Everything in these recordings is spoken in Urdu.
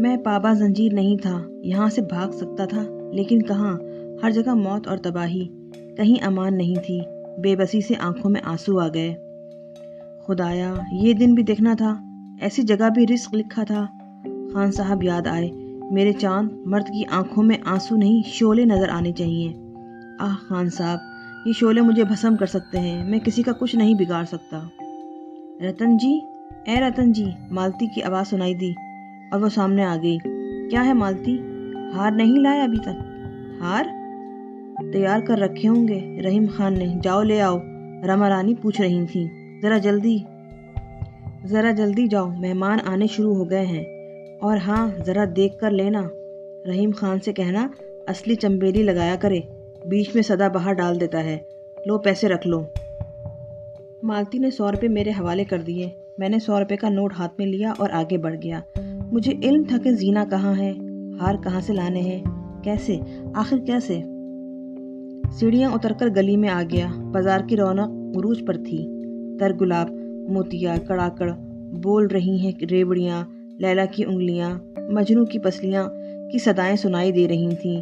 میں پابا زنجیر نہیں تھا، یہاں سے بھاگ سکتا تھا، لیکن کہاں؟ ہر جگہ موت اور تباہی، کہیں امان نہیں تھی۔ بے بسی سے آنکھوں میں آنسو آ گئے۔ خدایا، یہ دن بھی دیکھنا تھا، ایسی جگہ بھی رزق لکھا تھا۔ خان صاحب یاد آئے۔ میرے چاند مرد کی آنکھوں میں آنسو نہیں، شعلے نظر آنے چاہیے۔ آہ خان صاحب، یہ شعلے مجھے بھسم کر سکتے ہیں، میں کسی کا کچھ نہیں بگاڑ سکتا۔ رتن جی، اے رتن جی، مالتی کی آواز سنائی دی اور وہ سامنے آ گئی۔ کیا ہے مالتی؟ ہار نہیں لائے ابھی تک؟ ہار تیار کر رکھے ہوں گے رحیم خان نے، جاؤ لے آؤ، رما رانی پوچھ رہی تھیں۔ ذرا جلدی جاؤ، مہمان آنے شروع ہو گئے ہیں، اور ہاں ذرا دیکھ کر لینا، رحیم خان سے کہنا اصلی چمبیلی لگایا کرے، بیچ میں سدا بہار ڈال دیتا ہے۔ لو پیسے رکھ لو۔ مالتی نے 100 روپے میرے حوالے کر دیے۔ میں نے 100 روپے کا نوٹ ہاتھ میں لیا اور آگے بڑھ گیا۔ مجھے علم تھا کہ زینہ کہاں ہے، ہار کہاں سے لانے ہیں، کیسے، آخر کیسے۔ سیڑھیاں اتر کر گلی میں آ گیا۔ بازار کی رونق عروج پر تھی۔ تر گلاب، موتیا، کڑاکڑ، بول رہی ہیں ریوڑیاں، لیلا کی انگلیاں، مجنو کی پسلیاں کی صدائیں سنائی دے رہی تھیں۔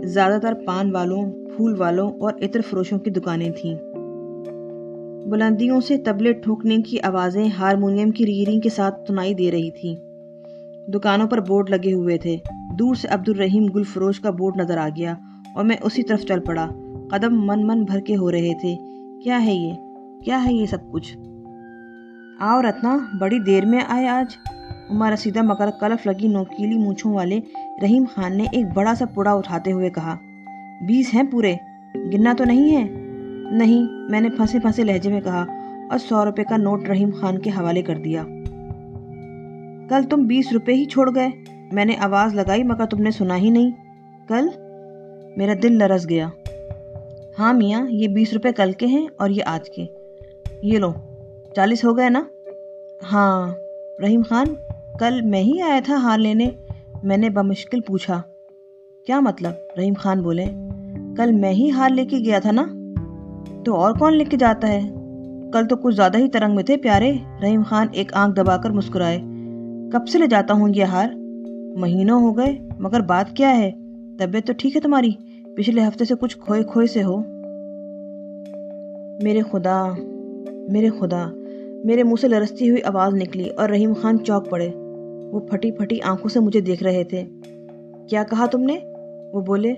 زیادہ تر پان والوں، پھول والوں اور عطر فروشوں کی دکانیں تھیں۔ بلندیوں سے طبلے ٹھوکنے کی آوازیں ہارمونیم کی ریرنگ کے ساتھ سنائی دے رہی تھیں۔ دکانوں پر بورڈ لگے ہوئے تھے۔ دور سے عبدالرحیم گل فروش کا بورڈ نظر آ گیا اور میں اسی طرف چل پڑا۔ قدم من بھر کے ہو رہے تھے۔ کیا ہے یہ سب کچھ؟ آؤ رتنا، بڑی دیر میں آئے آج، عمر رسیدہ مگر کلف لگی نوکیلی مونچھوں والے رحیم خان نے ایک بڑا سا پڑا اٹھاتے ہوئے کہا۔ 20 ہیں پورے، گننا تو نہیں ہے؟ نہیں، میں نے پھنسے لہجے میں کہا اور 100 روپے کا نوٹ رحیم خان کے حوالے کر دیا۔ کل تم 20 روپے ہی چھوڑ گئے، میں نے آواز لگائی مگر تم نے سنا ہی نہیں۔ کل؟ میرا دل لرز گیا۔ ہاں میاں، یہ 20 روپے کل کے ہیں اور یہ آج کے۔ یہ لو، 40 ہو گئے نا؟ ہاں۔ رحیم خان، کل میں ہی آیا تھا ہار لینے؟ میں نے بمشکل پوچھا۔ کیا مطلب؟ رحیم خان بولے۔ کل میں ہی ہار لے کے گیا تھا نا؟ تو اور کون لے کے جاتا ہے؟ کل تو کچھ زیادہ ہی ترنگ میں تھے پیارے۔ رحیم خان ایک آنکھ دبا کر مسکرائے۔ کب سے لے جاتا ہوں یہ ہار؟ مہینوں ہو گئے، مگر بات کیا ہے؟ طبیعت تو ٹھیک ہے تمہاری؟ پچھلے ہفتے سے کچھ کھوئے سے ہو۔ میرے خدا، میرے منہ سے لرزتی ہوئی آواز نکلی اور رحیم خان چونک پڑے۔ وہ پھٹی آنکھوں سے مجھے دیکھ رہے تھے۔ کیا کہا تم نے؟ وہ بولے۔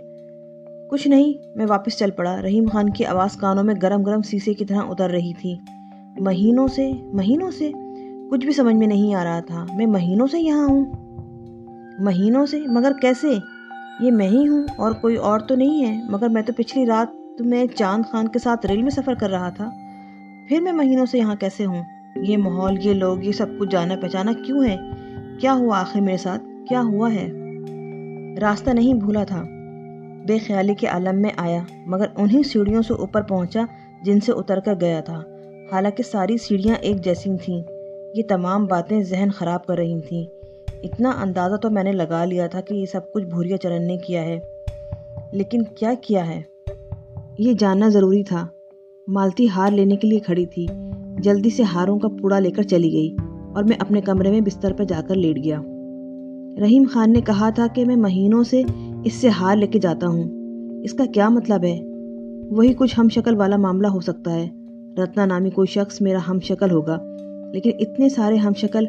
کچھ نہیں، میں واپس چل پڑا۔ رحیم خان کی آواز کانوں میں گرم شیشے کی طرح اتر رہی تھی۔ مہینوں سے کچھ بھی سمجھ میں نہیں آ رہا تھا۔ میں مہینوں سے یہاں ہوں؟ مہینوں سے؟ مگر کیسے؟ یہ میں ہی ہوں اور کوئی اور تو نہیں ہے، مگر میں تو پچھلی رات میں چاند خان کے ساتھ ریل میں سفر کر رہا تھا۔ پھر میں مہینوں سے یہاں کیسے ہوں؟ یہ ماحول، یہ لوگ، یہ سب کچھ جانا پہچانا کیوں ہے؟ کیا ہوا آخر میرے ساتھ؟ کیا ہوا ہے؟ راستہ نہیں بھولا تھا، بے خیالی کے عالم میں آیا، مگر انہی سیڑھیوں سے اوپر پہنچا جن سے اتر کر گیا تھا۔ حالانکہ ساری سیڑھیاں ایک جیسی تھیں، یہ تمام باتیں ذہن خراب کر رہی تھیں۔ اتنا اندازہ تو میں نے لگا لیا تھا کہ یہ سب کچھ بھوریا چرن نے کیا ہے، لیکن کیا کیا ہے یہ جاننا ضروری تھا۔ مالتی ہار لینے کے لیے کھڑی تھی، جلدی سے ہاروں کا پوڑا لے کر چلی گئی اور میں اپنے کمرے میں بستر پر جا کر لیٹ گیا۔ رحیم خان نے کہا تھا کہ میں مہینوں سے اس سے ہار لے کے جاتا ہوں، اس کا کیا مطلب ہے؟ وہی کچھ ہم شکل والا معاملہ ہو سکتا ہے۔ رتنا نامی کوئی شخص میرا ہم شکل ہوگا، لیکن اتنے سارے ہم شکل،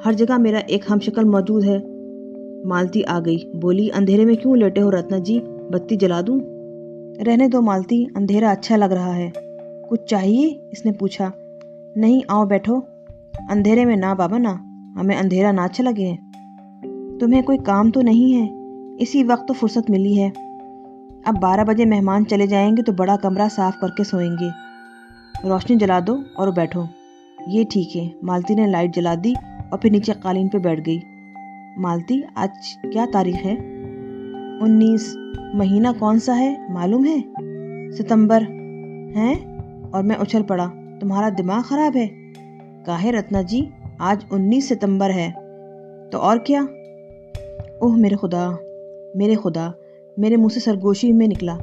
ہر جگہ میرا ایک ہم شکل موجود ہے۔ مالتی آ گئی، بولی، اندھیرے میں کیوں لیٹے ہو رتنا جی، بتی جلا دوں؟ رہنے دو مالتی، اندھیرا اچھا لگ رہا ہے۔ کچھ چاہیے؟ اس نے پوچھا۔ نہیں، آؤ بیٹھو۔ اندھیرے میں نہ بابا نہ، ہمیں اندھیرا نہ اچھا لگے۔ تمہیں کوئی کام تو نہیں ہے؟ اسی وقت تو فرصت ملی ہے۔ اب 12 بجے مہمان چلے جائیں گے تو بڑا کمرہ صاف کر کے سوئیں گے۔ روشنی جلا دو اور بیٹھو۔ یہ ٹھیک ہے۔ مالتی نے لائٹ جلا دی اور پھر نیچے قالین پہ بیٹھ گئی۔ مالتی، آج کیا تاریخ ہے؟ 19۔ مہینہ کون سا ہے معلوم ہے؟ ستمبر ہیں؟ اور میں اچھل پڑا۔ تمہارا دماغ خراب ہے؟ کاہے رتنا جی، آج 19 ستمبر ہے۔ تو اور کیا؟ اوہ میرے خدا، میرے منہ سے سرگوشی میں نکلا۔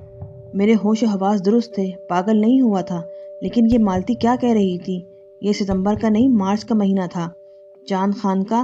میرے ہوش و حواس درست تھے، پاگل نہیں ہوا تھا، لیکن یہ مالتی کیا کہہ رہی تھی؟ یہ ستمبر کا نہیں، مارچ کا مہینہ تھا، چاند خان کا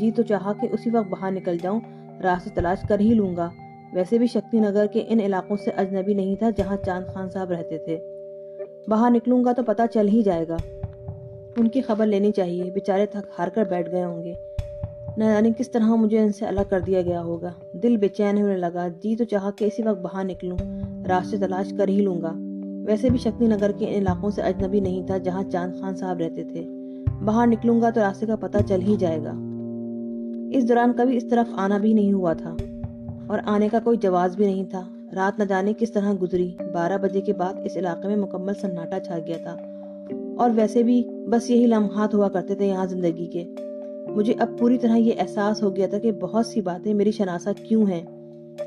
جی تو چاہا کہ اسی وقت باہر نکل جاؤں، راستے تلاش کر ہی لوں گا۔ ویسے بھی شکتی نگر کے ان علاقوں سے اجنبی نہیں تھا جہاں چاند خان صاحب رہتے تھے۔ باہر نکلوں گا تو پتہ چل ہی جائے گا۔ ان کی خبر لینی چاہیے، بیچارے تھک ہار کر بیٹھ گئے ہوں گے۔ نہ جانے کس طرح مجھے ان سے الگ کر دیا گیا ہوگا۔ دل بے چین ہونے لگا۔ جی تو چاہا کہ اسی وقت باہر نکلوں، راستے تلاش کر ہی لوں گا۔ ویسے بھی شکتی نگر کے ان علاقوں سے اجنبی نہیں تھا جہاں چاند خان صاحب رہتے تھے۔ باہر نکلوں گا تو راستے کا پتہ چل ہی جائے گا۔ اس دوران کبھی اس طرف آنا بھی نہیں ہوا تھا اور آنے کا کوئی جواز بھی نہیں تھا۔ رات نہ جانے کس طرح گزری۔ 12 بجے کے بعد اس علاقے میں مکمل سناٹا چھا گیا تھا، اور ویسے بھی بس یہی لمحات ہوا کرتے تھے یہاں زندگی کے۔ مجھے اب پوری طرح یہ احساس ہو گیا تھا کہ بہت سی باتیں میری شناسا کیوں ہیں،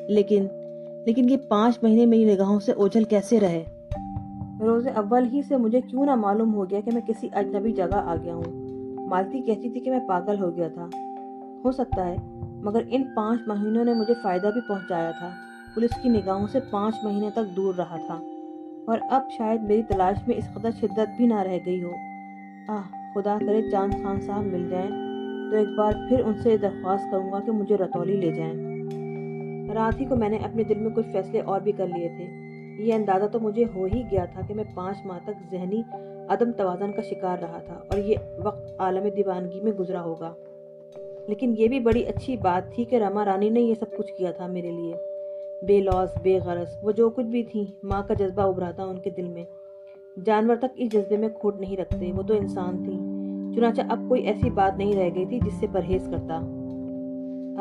لیکن یہ 5 مہینے میری نگاہوں سے اوجھل کیسے رہے۔ روز اول ہی سے مجھے کیوں نہ معلوم ہو گیا کہ میں کسی اجنبی جگہ آ گیا ہوں۔ مالتی کہتی تھی کہ میں پاگل ہو گیا تھا۔ ہو سکتا ہے، مگر ان 5 مہینوں نے مجھے فائدہ بھی پہنچایا تھا۔ پولیس کی نگاہوں سے 5 مہینے تک دور رہا تھا، اور اب شاید میری تلاش میں اس قدر شدت بھی نہ رہ گئی ہو۔ خدا کرے چاند خان صاحب مل جائیں تو ایک بار پھر ان سے درخواست کروں گا کہ مجھے رتولی لے جائیں۔ رات ہی کو میں نے اپنے دل میں کچھ فیصلے اور بھی کر لیے تھے۔ یہ اندازہ تو مجھے ہو ہی گیا تھا کہ میں 5 ماہ تک ذہنی عدم توازن کا شکار رہا تھا، اور یہ وقت عالم دیوانگی میں گزرا ہوگا۔ لیکن یہ بھی بڑی اچھی بات تھی کہ رما رانی نے یہ سب کچھ کیا تھا میرے لیے۔ بے لوث، بے غرض، وہ جو کچھ بھی تھی، ماں کا جذبہ ابھرا تھا ان کے دل میں۔ جانور تک اس جذبے میں کھوٹ نہیں رکھتے، وہ تو انسان تھی۔ چنانچہ اب کوئی ایسی بات نہیں رہ گئی تھی جس سے پرہیز کرتا۔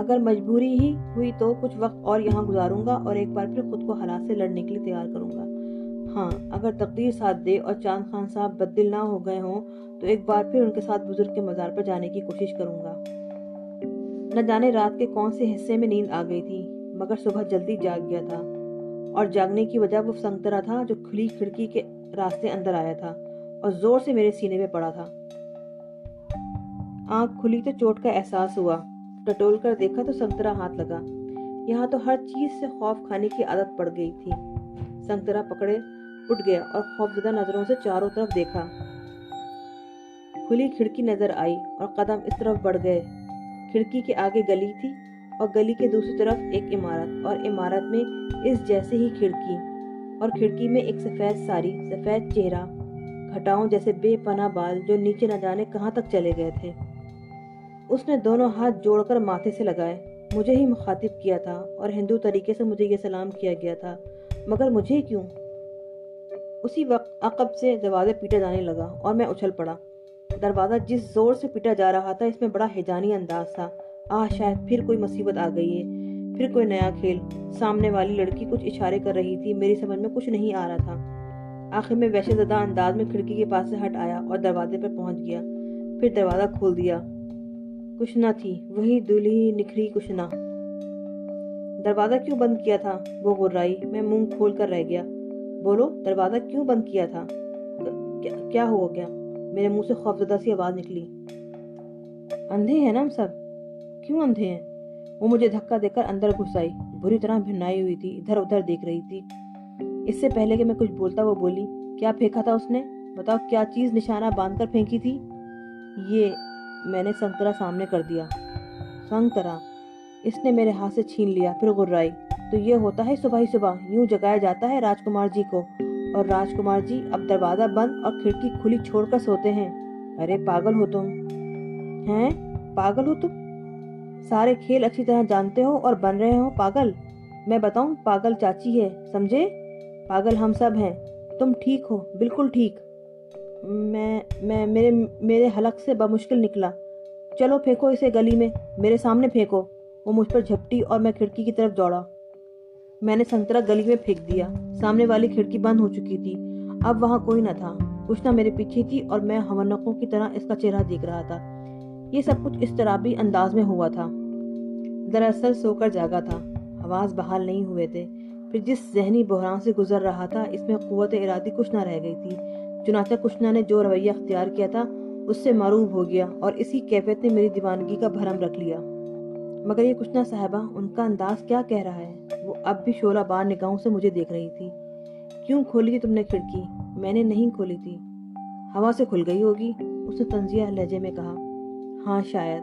اگر مجبوری ہی ہوئی تو کچھ وقت اور یہاں گزاروں گا اور ایک بار پھر خود کو حالات سے لڑنے کے لیے تیار کروں گا۔ ہاں، اگر تقدیر ساتھ دے اور چاند خان صاحب بددل نہ ہو گئے ہوں تو ایک بار پھر ان کے ساتھ بزرگ کے مزار پر جانے کی کوشش کروں گا۔ نہ جانے رات کے کون سے حصے میں نیند آ گئی تھی، مگر صبح جلدی جاگ گیا تھا، اور جاگنے کی وجہ وہ سنگترا تھا جو کھلی کھڑکی کے راستے اندر آیا تھا اور زور سے میرے سینے پہ پڑا تھا۔ آنکھ کھلی تو چوٹ کا احساس ہوا۔ ٹٹول کر دیکھا تو سنگترا ہاتھ لگا۔ یہاں تو ہر چیز سے خوف کھانے کی عادت پڑ گئی تھی۔ سنگترا پکڑے اٹھ گیا اور خوفزدہ نظروں سے چاروں طرف دیکھا۔ کھلی کھڑکی نظر آئی اور قدم اس طرف بڑھ گئے۔ کھڑکی کے آگے گلی تھی اور گلی کے دوسری طرف ایک عمارت، اور عمارت میں اس جیسے ہی کھڑکی، اور کھڑکی میں ایک سفید ساری، سفید چہرہ، گھٹاؤں جیسے بے پناہ بال جو نیچے نہ جانے کہاں تک چلے گئے تھے۔ اس نے دونوں ہاتھ جوڑ کر ماتھے سے لگائے۔ مجھے ہی مخاطب کیا تھا اور ہندو طریقے سے مجھے یہ سلام کیا گیا تھا، مگر مجھے کیوں؟ اسی وقت عقب سے دروازہ پیٹا جانے لگا اور میں اچھل پڑا۔ دروازہ جس زور سے پیٹا جا رہا تھا اس میں بڑا ہیجانی انداز تھا۔ شاید پھر کوئی مصیبت آ گئی ہے، پھر کوئی نیا کھیل۔ سامنے والی لڑکی کچھ اشارے کر رہی تھی، میری سمجھ میں کچھ نہیں آ رہا تھا۔ آخر میں وحشت زدہ انداز میں کھڑکی کے پاس سے ہٹ آیا اور دروازے پر پہنچ گیا، پھر دروازہ کھول دیا۔ کچھ نہ تھی، وہی دھلی نکھری کچھ نہ۔ دروازہ کیوں بند کیا تھا؟ وہ غرائی۔ میں منہ کھول کر رہ گیا۔ بولو، دروازہ کیوں بند کیا تھا؟ کیا ہو گیا؟ میرے منہ سے خوفزدہ سی آواز نکلی۔ اندھے ہیں نا ہم سب؟ کیوں اندھے ہیں؟ وہ مجھے دھکا دے کر اندر گھس آئی، بری طرح بھنائی ہوئی تھی، ادھر ادھر دیکھ رہی تھی۔ اس سے پہلے کہ میں کچھ بولتا وہ بولی، کیا پھینکا تھا اس نے؟ بتاؤ، کیا چیز نشانہ باندھ کر پھینکی تھی؟ یہ میں نے سنگترا سامنے کر دیا۔ سنگترا؟ اس نے میرے ہاتھ سے چھین لیا، پھر غرائی۔ تو یہ ہوتا ہے صبح ہی صبح، یوں جگایا جاتا ہے راجکمار جی کو، اور راجکمار جی اب دروازہ بند اور کھڑکی کھلی چھوڑ کر سوتے ہیں؟ ارے پاگل ہو تم! ہیں؟ پاگل ہو تم؟ سارے کھیل اچھی طرح جانتے ہو اور بن رہے ہو پاگل؟ میں بتاؤں، پاگل چاچی ہے، سمجھے؟ پاگل ہم سب ہیں۔ تم ٹھیک ہو، بالکل ٹھیک۔ میرے حلق سے بمشکل نکلا، چلو پھینکو اسے گلی میں، میرے سامنے پھینکو۔ وہ مجھ پر جھپٹی اور میں کھڑکی کی طرف دوڑا۔ میں نے سنگترا گلی میں پھینک دیا۔ سامنے والی کھڑکی بند ہو چکی تھی، اب وہاں کوئی نہ تھا۔ کچھ نہ میرے پیچھے تھی اور میں ہونقوں کی طرح اس کا چہرہ دیکھ رہا تھا۔ یہ سب کچھ اضطرابی انداز میں ہوا تھا۔ دراصل سو کر جاگا تھا، حواس بحال نہیں ہوئے تھے۔ پھر جس ذہنی بحران سے گزر رہا تھا اس میں قوت ارادی کچھ نہ رہ گئی تھی۔ چنانچہ کشنا نے جو رویہ اختیار کیا تھا اس سے معروب ہو گیا، اور اسی کیفیت نے میری دیوانگی کا بھرم رکھ لیا۔ مگر یہ کشنا صاحبہ، ان کا انداز کیا کہہ رہا ہے؟ وہ اب بھی شعلہ بار نگاہوں سے مجھے دیکھ رہی تھی۔ کیوں کھولی تھی تم نے کھڑکی؟ میں نے نہیں کھولی تھی، ہوا سے کھل گئی ہوگی، اس نے طنزیہ لہجے میں کہا۔ ہاں شاید،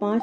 5